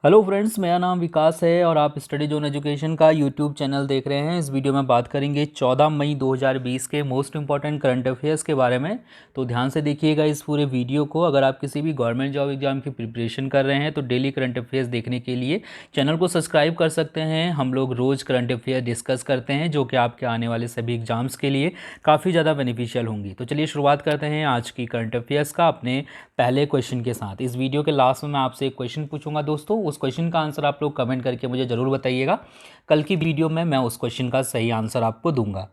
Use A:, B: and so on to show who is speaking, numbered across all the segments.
A: Hello friends, मेरा नाम विकास है और आप स्टडी जोन एजुकेशन का यूट्यूब चैनल देख रहे हैं। इस वीडियो में बात करेंगे 14 मई 2020 के मोस्ट इंपॉर्टेंट करंट अफेयर्स के बारे में। तो ध्यान से देखिएगा इस पूरे वीडियो को। अगर आप किसी भी गवर्नमेंट जॉब एग्जाम की प्रिपरेशन कर रहे हैं तो डेली करंट अफेयर्स देखने के लिए चैनल को सब्सक्राइब कर सकते हैं। हम लोग रोज़ करंट अफेयर डिस्कस करते हैं जो कि आपके आने वाले सभी एग्जाम्स के लिए काफ़ी ज़्यादा बेनिफिशियल होंगी। तो चलिए शुरुआत करते हैं आज की करंट अफेयर्स का अपने पहले क्वेश्चन के साथ। इस वीडियो के लास्ट में मैं आपसे एक क्वेश्चन पूछूंगा दोस्तों, उस क्वेश्चन का आंसर आप लोग कमेंट करके मुझे ज़रूर बताइएगा। कल की वीडियो में मैं उस क्वेश्चन का सही आंसर आपको दूंगा।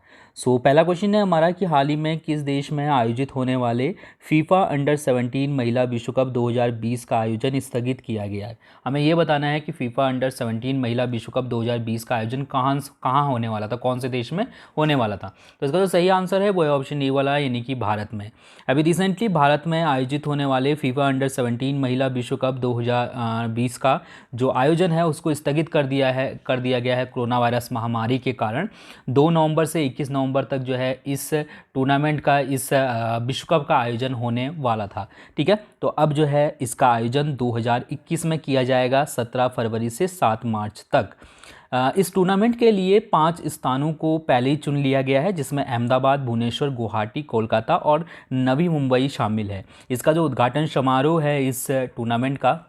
A: पहला क्वेश्चन है हमारा कि हाल ही में किस देश में आयोजित होने वाले फीफा अंडर 17 महिला विश्व कप 2020 का आयोजन स्थगित किया गया है। हमें यह बताना है कि फीफा अंडर 17 महिला विश्व कप 2020 का आयोजन कहाँ कहाँ होने वाला था, कौन से देश में होने वाला था। तो इसका जो सही आंसर है वो है ऑप्शन ए वाला, यानी कि भारत में। अभी रिसेंटली भारत में आयोजित होने वाले फीफा अंडर 17 महिला विश्व कप 2020 का जो आयोजन है उसको स्थगित कर दिया गया है कोरोना वायरस महामारी के कारण। 2 नवंबर से 21 नवंबर तक जो है इस टूर्नामेंट का, इस विश्व कप का आयोजन होने वाला था। ठीक है, तो अब जो है इसका आयोजन 2021 में किया जाएगा, 17 फरवरी से 7 मार्च तक। इस टूर्नामेंट के लिए 5 स्थानों को पहले ही चुन लिया गया है, जिसमें अहमदाबाद, भुवनेश्वर, गुवाहाटी, कोलकाता और नवी मुंबई शामिल है। इसका जो उद्घाटन समारोह है इस टूर्नामेंट का,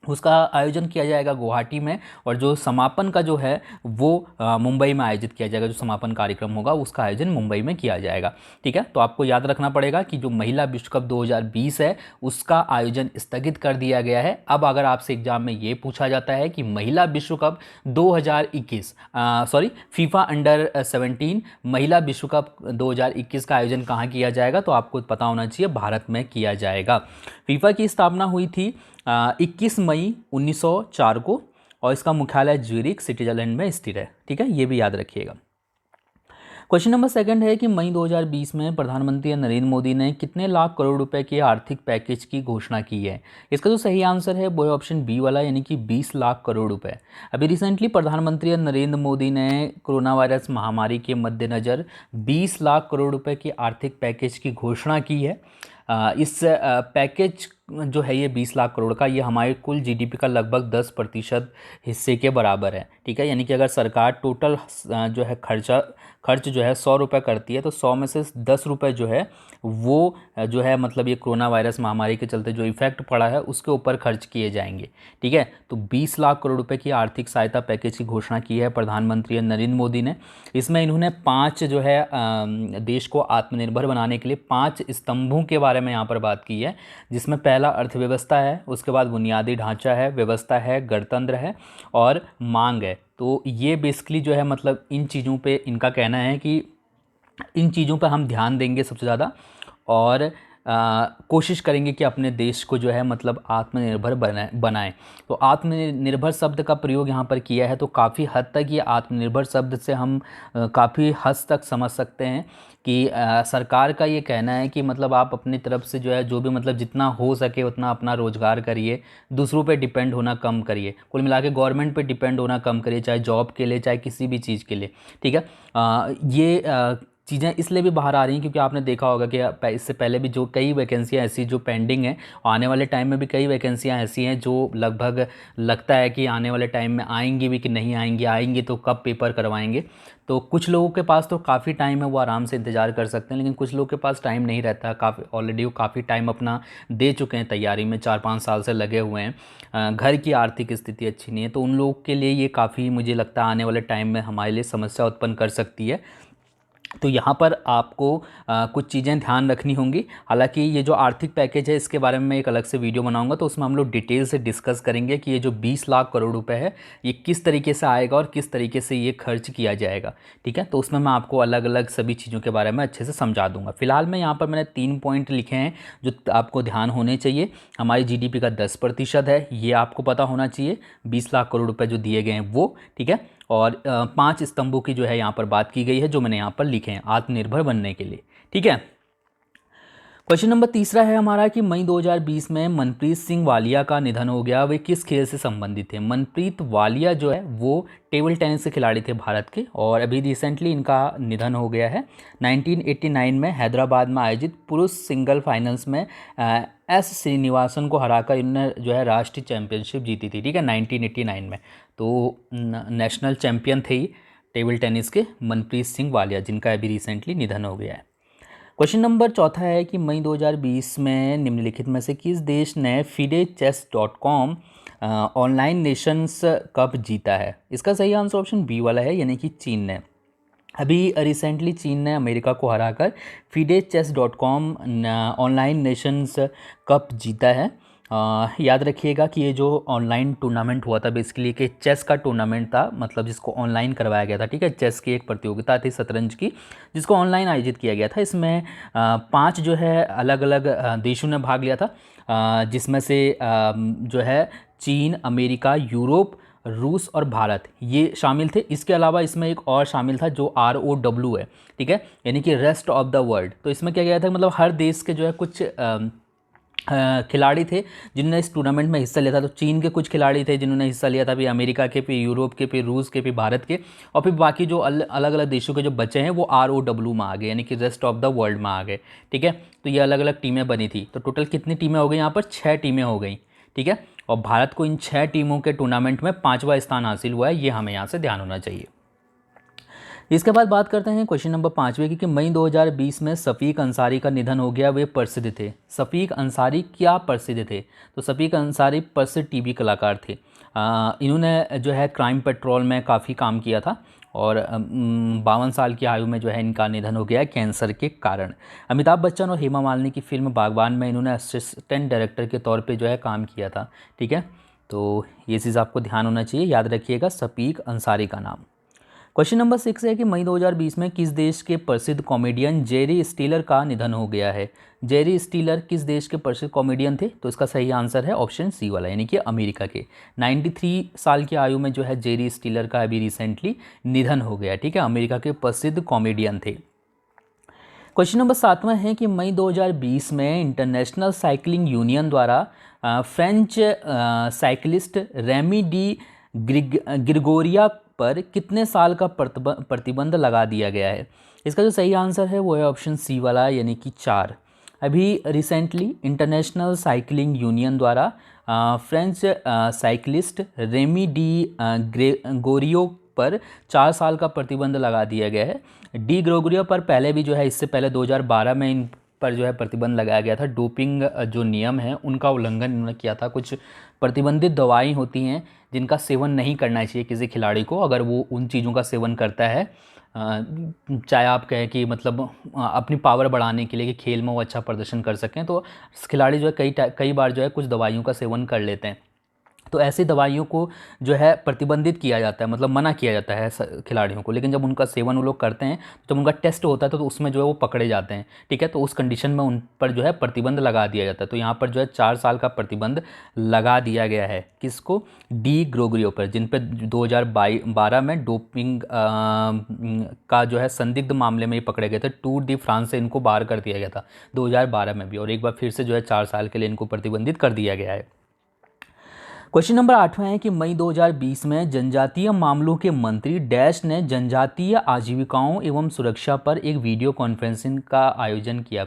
A: उसका आयोजन किया जाएगा गुवाहाटी में, और जो समापन का जो है वो मुंबई में आयोजित किया जाएगा। जो समापन कार्यक्रम होगा उसका आयोजन मुंबई में किया जाएगा। ठीक है, तो आपको याद रखना पड़ेगा कि जो महिला विश्व कप 2020 है उसका आयोजन स्थगित कर दिया गया है। अब अगर आपसे एग्जाम में ये पूछा जाता है कि महिला विश्व कप 2021 फीफा अंडर 17 महिला विश्व कप 2021 का आयोजन कहाँ किया जाएगा, तो आपको पता होना चाहिए भारत में किया जाएगा। फीफा की स्थापना हुई थी 21 मई 1904 को, और इसका मुख्यालय ज्यूरिख स्विट्जरलैंड में स्थित है। ठीक है, ये भी याद रखिएगा। क्वेश्चन नंबर सेकंड है कि मई 2020 में प्रधानमंत्री नरेंद्र मोदी ने कितने लाख करोड़ रुपए के आर्थिक पैकेज की घोषणा की है। इसका जो सही आंसर है वो है ऑप्शन बी वाला, यानी कि 20 लाख करोड़ रुपए। अभी रिसेंटली प्रधानमंत्री नरेंद्र मोदी ने कोरोना वायरस महामारी के मद्देनज़र 20 लाख करोड़ रुपए के आर्थिक पैकेज की घोषणा की है। इस पैकेज जो है ये 20 लाख करोड़ का, ये हमारे कुल जीडीपी का लगभग 10% हिस्से के बराबर है। ठीक है, यानी कि अगर सरकार टोटल जो है खर्च जो है 100 रुपये करती है, तो 100 में से 10 रुपये जो है वो जो है मतलब ये कोरोना वायरस महामारी के चलते जो इफेक्ट पड़ा है उसके ऊपर खर्च किए जाएंगे। ठीक है, तो 20 लाख करोड़ रुपए की आर्थिक सहायता पैकेज की घोषणा की है प्रधानमंत्री नरेंद्र मोदी ने। इसमें इन्होंने 5 जो है देश को आत्मनिर्भर बनाने के लिए 5 स्तंभों के बारे में यहाँ पर बात की है, जिसमें पहला अर्थव्यवस्था है, उसके बाद बुनियादी ढांचा है, व्यवस्था है, गणतंत्र है और मांग है। तो ये बेसिकली जो है मतलब इन चीज़ों पे इनका कहना है कि इन चीज़ों पर हम ध्यान देंगे सबसे ज़्यादा, और कोशिश करेंगे कि अपने देश को जो है मतलब आत्मनिर्भर बनाएं। तो आत्मनिर्भर शब्द का प्रयोग यहाँ पर किया है, तो काफ़ी हद तक ये आत्मनिर्भर शब्द से हम काफ़ी हद तक समझ सकते हैं कि सरकार का ये कहना है कि मतलब आप अपनी तरफ से जो है जो भी मतलब जितना हो सके उतना अपना रोजगार करिए, दूसरों पे डिपेंड होना कम करिए, कुल मिला के गवर्नमेंट पे डिपेंड होना कम करिए, चाहे जॉब के लिए चाहे किसी भी चीज़ के लिए। ठीक है, ये चीज़ें इसलिए भी बाहर आ रही हैं क्योंकि आपने देखा होगा कि इससे पहले भी जो कई वैकेंसियां ऐसी जो पेंडिंग हैं, आने वाले टाइम में भी कई वैकेंसियां ऐसी हैं जो लगभग लगता है कि आने वाले टाइम में आएंगी भी कि नहीं आएंगी, आएंगी तो कब पेपर करवाएंगे। तो कुछ लोगों के पास तो काफ़ी टाइम है, वो आराम से इंतज़ार कर सकते हैं, लेकिन कुछ लोगों के पास टाइम नहीं रहता है। काफ़ी ऑलरेडी वो काफ़ी टाइम अपना दे चुके हैं तैयारी में, 4-5 साल से लगे हुए हैं, घर की आर्थिक स्थिति अच्छी नहीं है, तो उन लोगों के लिए ये काफ़ी मुझे लगता है आने वाले टाइम में हमारे लिए समस्या उत्पन्न कर सकती है। तो यहाँ पर आपको कुछ चीज़ें ध्यान रखनी होंगी। हालांकि ये जो आर्थिक पैकेज है इसके बारे में मैं एक अलग से वीडियो बनाऊंगा, तो उसमें हम लोग डिटेल से डिस्कस करेंगे कि ये जो 20 लाख करोड़ रुपए है ये किस तरीके से आएगा और किस तरीके से ये खर्च किया जाएगा। ठीक है, तो उसमें मैं आपको अलग अलग सभी चीज़ों के बारे में अच्छे से समझा दूंगा। फिलहाल मैं यहाँ पर मैंने 3 पॉइंट लिखे हैं जो आपको ध्यान होने चाहिए। हमारी जीडीपी का 10% है, ये आपको पता होना चाहिए। 20 लाख करोड़ रुपये जो दिए गए हैं वो, ठीक है, और 5 स्तंभों की जो है यहाँ पर बात की गई है जो मैंने यहाँ पर लिखे हैं आत्मनिर्भर बनने के लिए। ठीक है, क्वेश्चन नंबर तीसरा है हमारा कि मई 2020 में मनप्रीत सिंह वालिया का निधन हो गया। वे किस खेल से संबंधित थे? मनप्रीत वालिया जो है वो टेबल टेनिस के खिलाड़ी थे भारत के, और अभी रिसेंटली इनका निधन हो गया है। 1989 में हैदराबाद में आयोजित पुरुष सिंगल फाइनल्स में एस श्रीनिवासन को हराकर इन्होंने जो है राष्ट्रीय चैंपियनशिप जीती थी, ठीक है, 1989 में। तो नेशनल चैंपियन थे टेबल टेनिस के मनप्रीत सिंह वालिया, जिनका अभी रिसेंटली निधन हो गया है। क्वेश्चन नंबर चौथा है कि मई 2020 में निम्नलिखित में से किस देश ने FIDE-Chess.com ऑनलाइन नेशंस कप जीता है? इसका सही आंसर ऑप्शन बी वाला है, यानी कि चीन ने। अभी रिसेंटली चीन ने अमेरिका को हराकर FIDE-Chess.com ऑनलाइन नेशंस कप जीता है। याद रखिएगा कि ये जो ऑनलाइन टूर्नामेंट हुआ था बेसिकली कि चेस का टूर्नामेंट था, मतलब जिसको ऑनलाइन करवाया गया था, ठीक है। चेस की एक प्रतियोगिता थी शतरंज की, जिसको ऑनलाइन आयोजित किया गया था। इसमें 5 जो है अलग अलग देशों ने भाग लिया था, जिसमें से जो है चीन, अमेरिका, यूरोप, रूस और भारत ये शामिल थे। इसके अलावा इसमें एक और शामिल था जो ROW है, ठीक है, यानी कि रेस्ट ऑफ द वर्ल्ड। तो इसमें क्या गया था, मतलब हर देश के जो है कुछ खिलाड़ी थे जिन्होंने इस टूर्नामेंट में हिस्सा लिया था। तो चीन के कुछ खिलाड़ी थे जिन्होंने हिस्सा लिया था, फिर अमेरिका के, फिर यूरोप के, फिर रूस के, फिर भारत के, और फिर बाकी जो अलग अलग देशों के जो बचे हैं वो ROW में आ गए, यानी कि रेस्ट ऑफ द वर्ल्ड में आ गए, ठीक है। तो ये अलग अलग टीमें बनी थी। तो टोटल कितनी टीमें हो गई यहाँ पर? 6 टीमें हो गई, ठीक है। और भारत को इन 6 टीमों के टूर्नामेंट में 5वां स्थान हासिल हुआ है, ये हमें यहाँ से ध्यान होना चाहिए। इसके बाद बात करते हैं क्वेश्चन नंबर 5वें की कि मई 2020 में शफीक अंसारी का निधन हो गया। वे प्रसिद्ध थे। शफीक अंसारी क्या प्रसिद्ध थे? तो शफीक अंसारी प्रसिद्ध टीवी कलाकार थे। इन्होंने जो है क्राइम पेट्रोल में काफ़ी काम किया था, और 52 साल की आयु में जो है इनका निधन हो गया है कैंसर के कारण। अमिताभ बच्चन और हेमा मालिनी की फिल्म बागबान में इन्होंने असिस्टेंट डायरेक्टर के तौर पे जो है काम किया था, ठीक है। तो ये चीज़ आपको ध्यान होना चाहिए, याद रखिएगा शफीक अंसारी का नाम। क्वेश्चन नंबर 6 है कि मई 2020 में किस देश के प्रसिद्ध कॉमेडियन जेरी स्टीलर का निधन हो गया है? जेरी स्टीलर किस देश के प्रसिद्ध कॉमेडियन थे? तो इसका सही आंसर है ऑप्शन सी वाला, यानी कि अमेरिका के। 93 साल की आयु में जो है जेरी स्टीलर का अभी रिसेंटली निधन हो गया, ठीक है। अमेरिका के प्रसिद्ध कॉमेडियन थे। क्वेश्चन नंबर 7वां है कि मई 2020 में इंटरनेशनल साइकिलिंग यूनियन द्वारा फ्रेंच साइकिलिस्ट रेमी डी ग्रिगोरिया पर कितने साल का प्रतिबंध लगा दिया गया है? इसका जो सही आंसर है वो है ऑप्शन सी वाला, यानी कि 4। अभी रिसेंटली इंटरनेशनल साइकिलिंग यूनियन द्वारा French cyclist Remi Di Gregorio पर 4 साल का प्रतिबंध लगा दिया गया है। डी ग्रेगोरियो पर पहले भी जो है, इससे पहले 2012 में इन पर जो है प्रतिबंध लगाया गया था। डोपिंग जो नियम है उनका उल्लंघन इन्होंने किया था। कुछ प्रतिबंधित दवाएं होती हैं जिनका सेवन नहीं करना चाहिए किसी खिलाड़ी को। अगर वो उन चीज़ों का सेवन करता है, चाहे आप कहें कि मतलब अपनी पावर बढ़ाने के लिए कि खेल में वो अच्छा प्रदर्शन कर सकें, तो खिलाड़ी जो है कई बार जो है कुछ दवाइयों का सेवन कर लेते हैं। तो ऐसी दवाइयों को जो है प्रतिबंधित किया जाता है, मतलब मना किया जाता है खिलाड़ियों को। लेकिन जब उनका सेवन वो लोग करते हैं, जब उनका टेस्ट होता है तो उसमें जो है वो पकड़े जाते हैं, ठीक है। तो उस कंडीशन में उन पर जो है प्रतिबंध लगा दिया जाता है। तो यहाँ पर जो है 4 साल का प्रतिबंध लगा दिया गया है। किसको? डी ग्रेगोरियो पर, जिन पर 2012 में डोपिंग का जो है संदिग्ध मामले में ये पकड़े गए थे। टूर डी फ्रांस से इनको बाहर कर दिया गया था 2012 में भी, और एक बार फिर से जो है 4 साल के लिए इनको प्रतिबंधित कर दिया गया है। क्वेश्चन नंबर 8वां है कि मई 2020 में जनजातीय मामलों के मंत्री डैश ने जनजातीय आजीविकाओं एवं सुरक्षा पर एक वीडियो कॉन्फ्रेंस का आयोजन किया।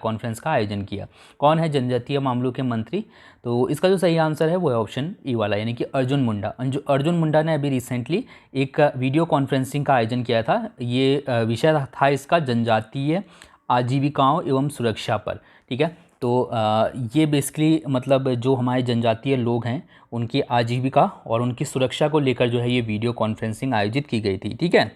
A: कौन है जनजातीय मामलों के मंत्री? तो इसका जो सही आंसर है वो है ऑप्शन ई वाला, यानी कि अर्जुन मुंडा। अर्जुन मुंडा ने अभी रिसेंटली एक वीडियो कॉन्फ्रेंसिंग का आयोजन किया था। ये विषय था इसका जनजातीय आजीविकाओं एवं सुरक्षा पर, ठीक है। तो ये बेसिकली मतलब जो हमारे जनजातीय लोग हैं उनकी आजीविका और उनकी सुरक्षा को लेकर जो है ये वीडियो कॉन्फ्रेंसिंग आयोजित की गई थी, ठीक है।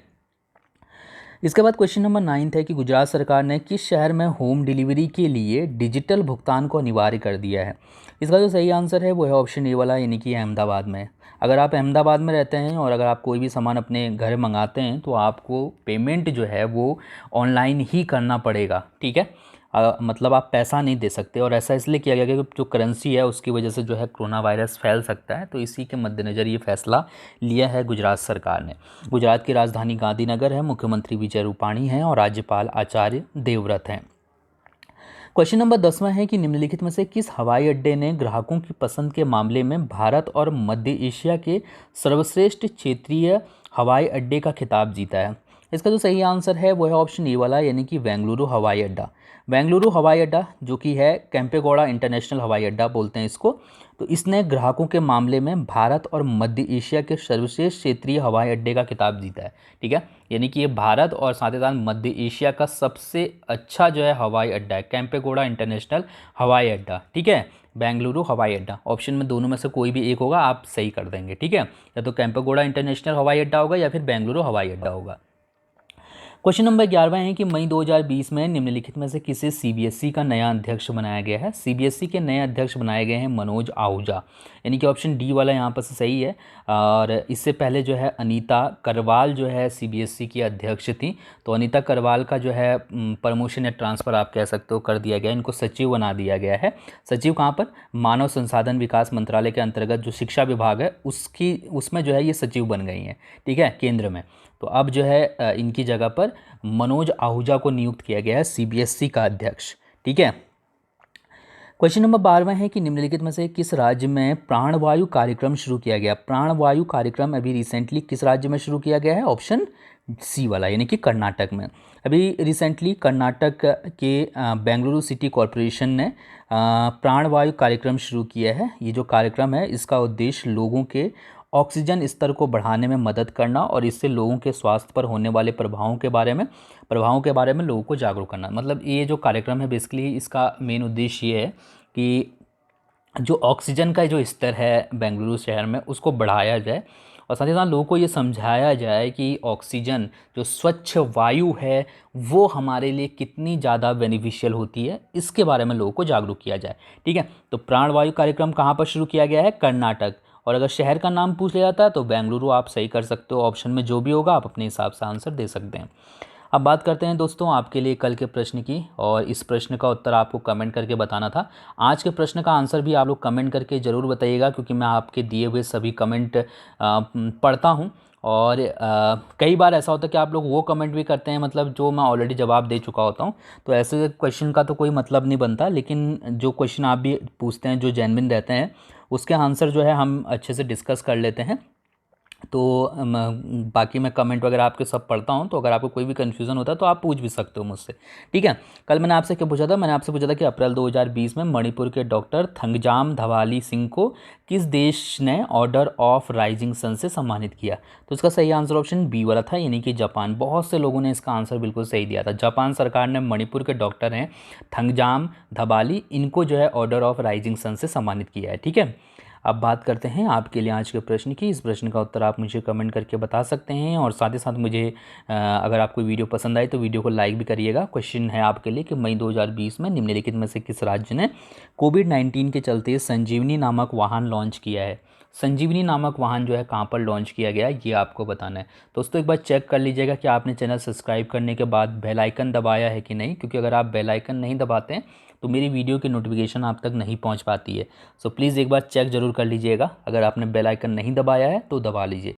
A: इसके बाद क्वेश्चन नंबर 9 है कि गुजरात सरकार ने किस शहर में होम डिलीवरी के लिए डिजिटल भुगतान को अनिवार्य कर दिया है? इसका जो सही आंसर है वो है ऑप्शन ए वाला, यानी कि अहमदाबाद में। अगर आप अहमदाबाद में रहते हैं और अगर आप कोई भी सामान अपने घर मंगाते हैं तो आपको पेमेंट जो है वो ऑनलाइन ही करना पड़ेगा, ठीक है। मतलब आप पैसा नहीं दे सकते, और ऐसा इसलिए किया गया कि जो करेंसी है उसकी वजह से जो है कोरोना वायरस फैल सकता है। तो इसी के मद्देनज़र ये फैसला लिया है गुजरात सरकार ने। गुजरात की राजधानी गांधीनगर है, मुख्यमंत्री विजय रूपाणी हैं और राज्यपाल आचार्य देवव्रत हैं। क्वेश्चन नंबर 10वां है कि निम्नलिखित में से किस हवाई अड्डे ने ग्राहकों की पसंद के मामले में भारत और मध्य एशिया के सर्वश्रेष्ठ क्षेत्रीय हवाई अड्डे का खिताब जीता है। इसका जो सही आंसर है वो है ऑप्शन ए वाला, यानी कि बेंगलुरु हवाई अड्डा। बेंगलुरु हवाई अड्डा जो कि है केम्पेगौड़ा इंटरनेशनल हवाई अड्डा बोलते हैं इसको, तो इसने ग्राहकों के मामले में भारत और मध्य एशिया के सर्वश्रेष्ठ क्षेत्रीय हवाई अड्डे का खिताब जीता है। ठीक है, यानी कि ये भारत और साथ ही साथ मध्य एशिया का सबसे अच्छा जो है हवाई अड्डा है, केम्पेगौड़ा इंटरनेशनल हवाई अड्डा। ठीक है, बेंगलुरु हवाई अड्डा, ऑप्शन में दोनों में से कोई भी एक होगा, आप सही कर देंगे। ठीक है, या तो केम्पेगौड़ा इंटरनेशनल हवाई अड्डा होगा या फिर बेंगलुरु हवाई अड्डा होगा। क्वेश्चन नंबर 11वां है कि मई 2020 में निम्नलिखित में से किसे सीबीएसई का नया अध्यक्ष बनाया गया है। सीबीएसई के नए अध्यक्ष बनाए गए हैं मनोज आहूजा, यानी कि ऑप्शन डी वाला यहाँ पर से सही है। और इससे पहले जो है अनीता करवाल जो है सीबीएसई की अध्यक्ष थी, तो अनीता करवाल का जो है प्रमोशन या ट्रांसफ़र आप कह सकते हो कर दिया गया, इनको सचिव बना दिया गया है। सचिव कहाँ पर, मानव संसाधन विकास मंत्रालय के अंतर्गत जो शिक्षा विभाग है उसमें जो है ये सचिव बन गई हैं। ठीक है, केंद्र में। तो अब जो है इनकी जगह पर मनोज आहूजा को नियुक्त किया गया है सीबीएसई का अध्यक्ष। ठीक है, क्वेश्चन नंबर 12वां है कि निम्नलिखित में से किस राज्य में प्राणवायु कार्यक्रम शुरू किया गया। प्राणवायु कार्यक्रम अभी रिसेंटली किस राज्य में शुरू किया गया है, ऑप्शन सी वाला, यानी कि कर्नाटक में। अभी रिसेंटली कर्नाटक के बेंगलुरु सिटी कॉरपोरेशन ने प्राणवायु कार्यक्रम शुरू किया है। ये जो कार्यक्रम है इसका उद्देश्य लोगों के ऑक्सीजन स्तर को बढ़ाने में मदद करना और इससे लोगों के स्वास्थ्य पर होने वाले प्रभावों के बारे में लोगों को जागरूक करना। मतलब ये जो कार्यक्रम है बेसिकली इसका मेन उद्देश्य ये है कि जो ऑक्सीजन का जो स्तर है बेंगलुरु शहर में उसको बढ़ाया जाए और साथ ही साथ लोगों को ये समझाया जाए कि ऑक्सीजन जो स्वच्छ वायु है वो हमारे लिए कितनी ज़्यादा बेनिफिशियल होती है, इसके बारे में लोगों को जागरूक किया जाए। ठीक है, तो प्राणवायु कार्यक्रम कहाँ पर शुरू किया गया है, कर्नाटक। और अगर शहर का नाम पूछ लिया जाता है तो बेंगलुरु आप सही कर सकते हो, ऑप्शन में जो भी होगा आप अपने हिसाब से आंसर दे सकते हैं। अब बात करते हैं दोस्तों आपके लिए कल के प्रश्न की, और इस प्रश्न का उत्तर आपको कमेंट करके बताना था। आज के प्रश्न का आंसर भी आप लोग कमेंट करके ज़रूर बताइएगा, क्योंकि मैं आपके दिए हुए सभी कमेंट पढ़ता हूँ। और कई बार ऐसा होता है कि आप लोग वो कमेंट भी करते हैं मतलब जो मैं ऑलरेडी जवाब दे चुका होता हूँ, तो ऐसे क्वेश्चन का तो कोई मतलब नहीं बनता। लेकिन जो क्वेश्चन आप भी पूछते हैं जो जेन्युइन रहते हैं उसके आंसर जो है हम अच्छे से डिस्कस कर लेते हैं। तो बाकी मैं कमेंट वगैरह आपके सब पढ़ता हूँ, तो अगर आपको कोई भी कन्फ्यूज़न होता है तो आप पूछ भी सकते हो मुझसे। ठीक है, कल मैंने आपसे क्या पूछा था, मैंने आपसे पूछा था कि अप्रैल 2020 में मणिपुर के डॉक्टर थंगजाम धवाली सिंह को किस देश ने ऑर्डर ऑफ राइजिंग सन से सम्मानित किया। तो इसका सही आंसर ऑप्शन बी वाला था, यानी कि जापान। बहुत से लोगों ने इसका आंसर बिल्कुल सही दिया था। जापान सरकार ने मणिपुर के डॉक्टर हैं थंगजाम धवाली, इनको जो है ऑर्डर ऑफ राइजिंग सन से सम्मानित किया है। ठीक है, अब बात करते हैं आपके लिए आज के प्रश्न की। इस प्रश्न का उत्तर आप मुझे कमेंट करके बता सकते हैं, और साथ ही साथ मुझे अगर आपको वीडियो पसंद आए तो वीडियो को लाइक भी करिएगा। क्वेश्चन है आपके लिए कि मई 2020 में निम्नलिखित में से किस राज्य ने कोविड-19 के चलते संजीवनी नामक वाहन लॉन्च किया है। संजीवनी नामक वाहन जो है कहाँ पर लॉन्च किया गया है ये आपको बताना है। दोस्तों एक बार चेक कर लीजिएगा कि आपने चैनल सब्सक्राइब करने के बाद बेल आइकन दबाया है कि नहीं, क्योंकि अगर आप बेल आइकन नहीं दबाते हैं तो मेरी वीडियो की नोटिफिकेशन आप तक नहीं पहुंच पाती है। सो प्लीज़ एक बार चेक ज़रूर कर लीजिएगा, अगर आपने बेल आइकन नहीं दबाया है तो दबा लीजिए।